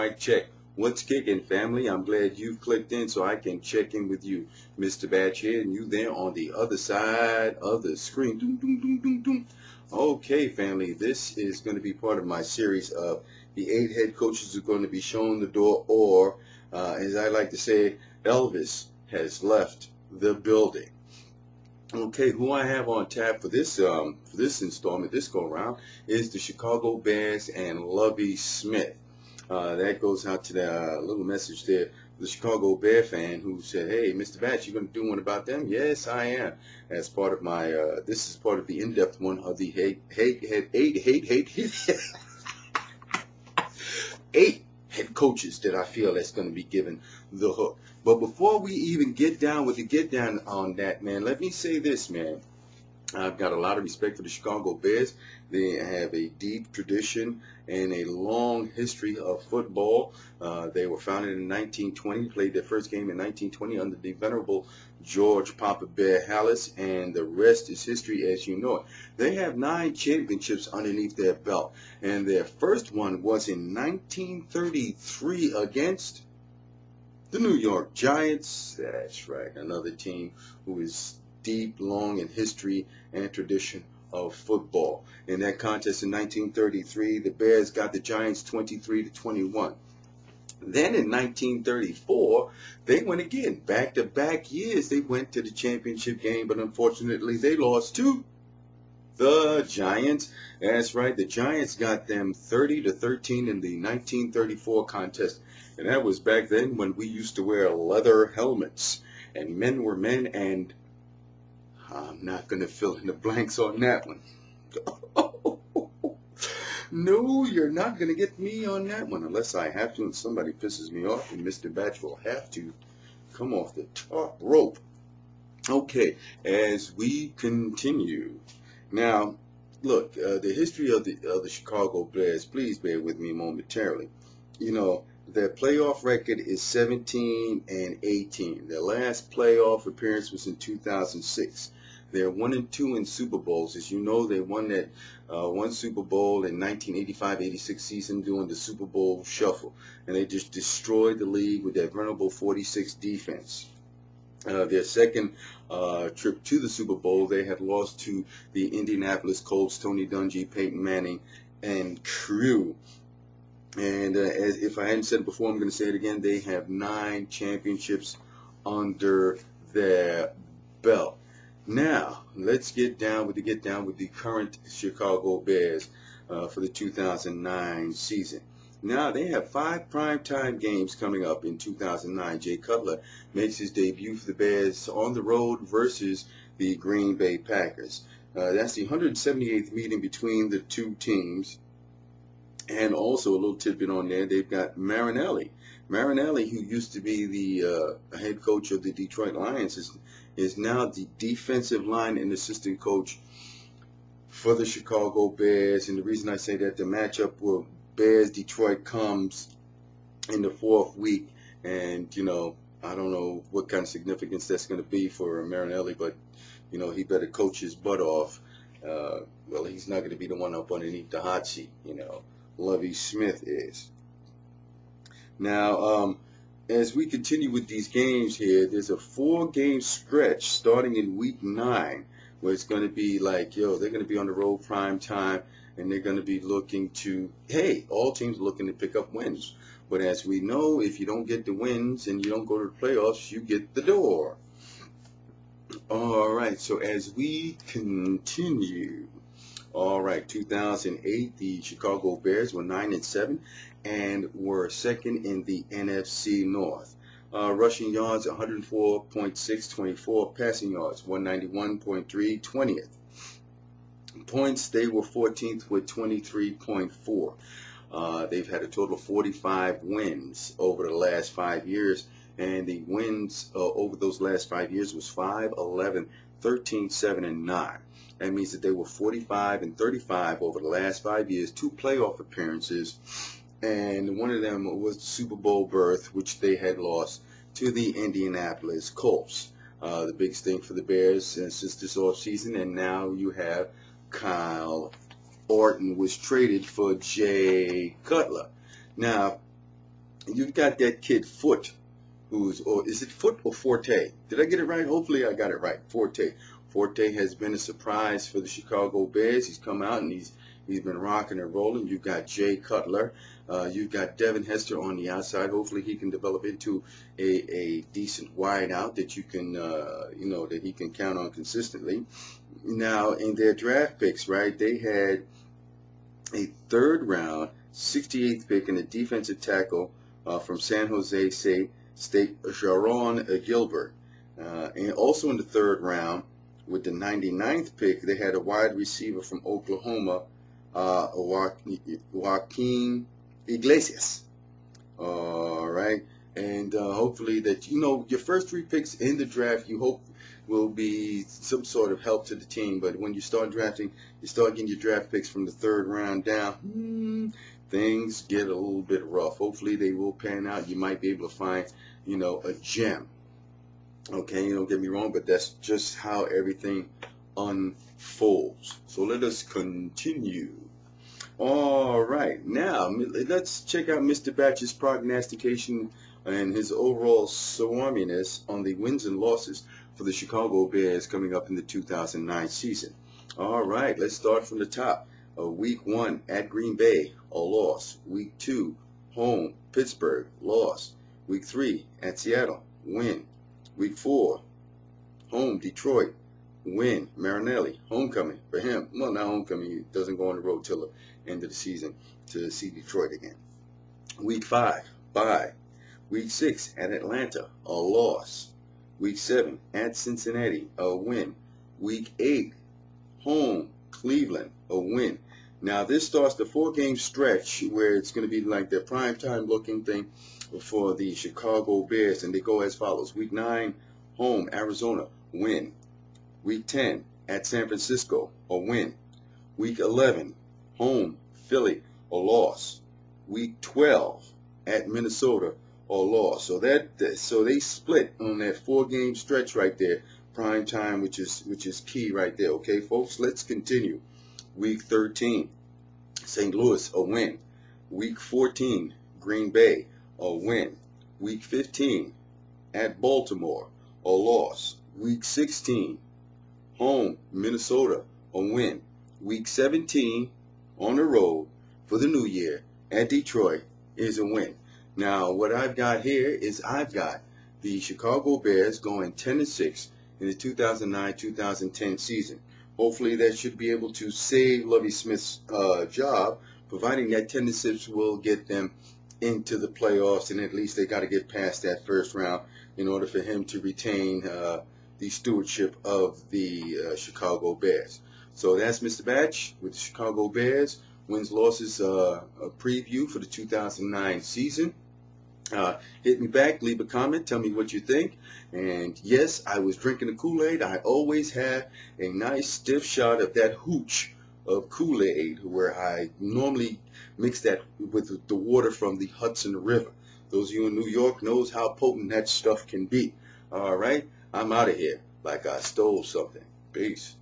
mic check. What's kicking, family? I'm glad you've clicked in so I can check in with you. Mr. Batch here, and you there on the other side of the screen. Doom, doom, doom, doom, doom. Okay, family, this is going to be part of my series of the 8 head coaches who are going to be shown the door, or as I like to say, Elvis has left the building. Okay, who I have on tap for this installment, this go around, is the Chicago Bears and Lovie Smith. That goes out to the little message there, the Chicago Bear fan who said, "Hey, Mr. Batch, you going to do one about them?" Yes, I am. As part of my, this is part of the in-depth one of the eight head coaches that I feel that's going to be given the hook. But before we even get down on that, man, let me say this, man. I've got a lot of respect for the Chicago Bears. They have a deep tradition and a long history of football. They were founded in 1920, played their first game in 1920 under the venerable George Papa Bear Hallis, and the rest is history as you know it. They have 9 championships underneath their belt, and their first one was in 1933 against the New York Giants. That's right, another team who is deep, long in history and tradition of football. In that contest in 1933, the Bears got the Giants 23-21. Then in 1934, they went again. Back-to-back years, they went to the championship game, but unfortunately, they lost to the Giants. That's right, the Giants got them 30-13 in the 1934 contest. And that was back then when we used to wear leather helmets. And men were men, and I'm not going to fill in the blanks on that one. No, you're not going to get me on that one unless I have to and somebody pisses me off, and Mr. Batch will have to come off the top rope. Okay, as we continue. Now, look, the history of the Chicago Bears, please bear with me momentarily. You know, their playoff record is 17-18. Their last playoff appearance was in 2006. They're 1-2 in Super Bowls. As you know, they won that one Super Bowl in 1985-86 season during the Super Bowl shuffle. And they just destroyed the league with that venerable 46 defense. Their second trip to the Super Bowl, they had lost to the Indianapolis Colts, Tony Dungy, Peyton Manning, and crew. And as if I hadn't said it before, I'm going to say it again. They have 9 championships under their belt. Now, let's get down with the current Chicago Bears for the 2009 season. Now, they have 5 primetime games coming up in 2009. Jay Cutler makes his debut for the Bears on the road versus the Green Bay Packers. That's the 178th meeting between the two teams. And also a little tidbit on there, they've got Marinelli. Marinelli, who used to be the head coach of the Detroit Lions, is now the defensive line and assistant coach for the Chicago Bears. And the reason I say that, the matchup with Bears-Detroit comes in the 4th week. And, you know, I don't know what kind of significance that's going to be for Marinelli, but, you know, he better coach his butt off. Well, he's not going to be the one up underneath the hot seat, you know. Lovie Smith is. Now, as we continue with these games here, there's a 4-game stretch starting in week 9 where it's going to be like, yo, they're going to be on the road prime time, and they're going to be looking to, hey, all teams are looking to pick up wins. But as we know, if you don't get the wins and you don't go to the playoffs, you get the door. All right, so as we continue, all right, 2008, the Chicago Bears were 9-7 and were second in the NFC North. Rushing yards, 104.624. Passing yards, 191.3, 20th. Points, they were 14th with 23.4. They've had a total of 45 wins over the last 5 years, and the wins over those last 5 years was 5, 11, 13, 7, and 9. That means that they were 45 and 35 over the last 5 years, 2 playoff appearances, and one of them was the Super Bowl berth, which they had lost to the Indianapolis Colts. The biggest thing for the Bears since this offseason, and now you have Kyle Orton was traded for Jay Cutler. Now, You've got that kid Foot, or is it Foot or Forte? Did I get it right? Hopefully I got it right. Forte. Forte has been a surprise for the Chicago Bears. He's come out and he's been rocking and rolling. You've got Jay Cutler. You've got Devin Hester on the outside. Hopefully he can develop into a decent wide out that you can that he can count on consistently. Now in their draft picks, right? They had a third round, 68th pick in a defensive tackle from San Jose State, Jaron Gilbert. And also in the third round, with the 99th pick, they had a wide receiver from Oklahoma, Joaquin Iglesias. All right. And hopefully that, your first three picks in the draft, you hope will be some sort of help to the team. But when you start drafting, you start getting your draft picks from the third round down, things get a little bit rough. Hopefully they will pan out. You might be able to find, a gem. Okay, don't get me wrong, but that's just how everything unfolds. So let us continue. All right, now let's check out Mr. Batch's prognostication and his overall swarminess on the wins and losses for the Chicago Bears coming up in the 2009 season. All right, let's start from the top. Week 1 at Green Bay, a loss. Week 2, home, Pittsburgh, loss. Week 3 at Seattle, win. Week 4, home, Detroit, win. Marinelli, homecoming for him. Well, not homecoming. He doesn't go on the road till the end of the season to see Detroit again. Week 5, bye. Week 6 at Atlanta, a loss. Week 7 at Cincinnati, a win. Week 8, home, Cleveland, a win. Now this starts the 4-game stretch where it's going to be like the primetime looking thing for the Chicago Bears, and they go as follows. Week 9, home, Arizona, win. Week 10 at San Francisco, a win. Week 11, home, Philly, a loss. Week 12 at Minnesota, a loss. So they split on that 4-game stretch right there, prime time, which is key right there. Okay, folks, let's continue. Week 13, St. Louis, a win. Week 14, Green Bay, a win. Week 15, at Baltimore, a loss. Week 16, home, Minnesota, a win. Week 17, on the road for the new year at Detroit, is a win. Now, what I've got here is I've got the Chicago Bears going 10-6 in the 2009-2010 season. Hopefully that should be able to save Lovie Smith's job, providing that 10-6 will get them into the playoffs, and at least they got to get past that first round in order for him to retain the stewardship of the Chicago Bears. So that's Mr. Batch with the Chicago Bears. Wins, losses, a preview for the 2009 season. Hit me back, leave a comment, tell me what you think. And yes, I was drinking the Kool-Aid. I always have a nice stiff shot of that hooch of Kool-Aid, where I normally mix that with the water from the Hudson River. Those of you in New York knows how potent that stuff can be. All right, I'm out of here like I stole something. Peace.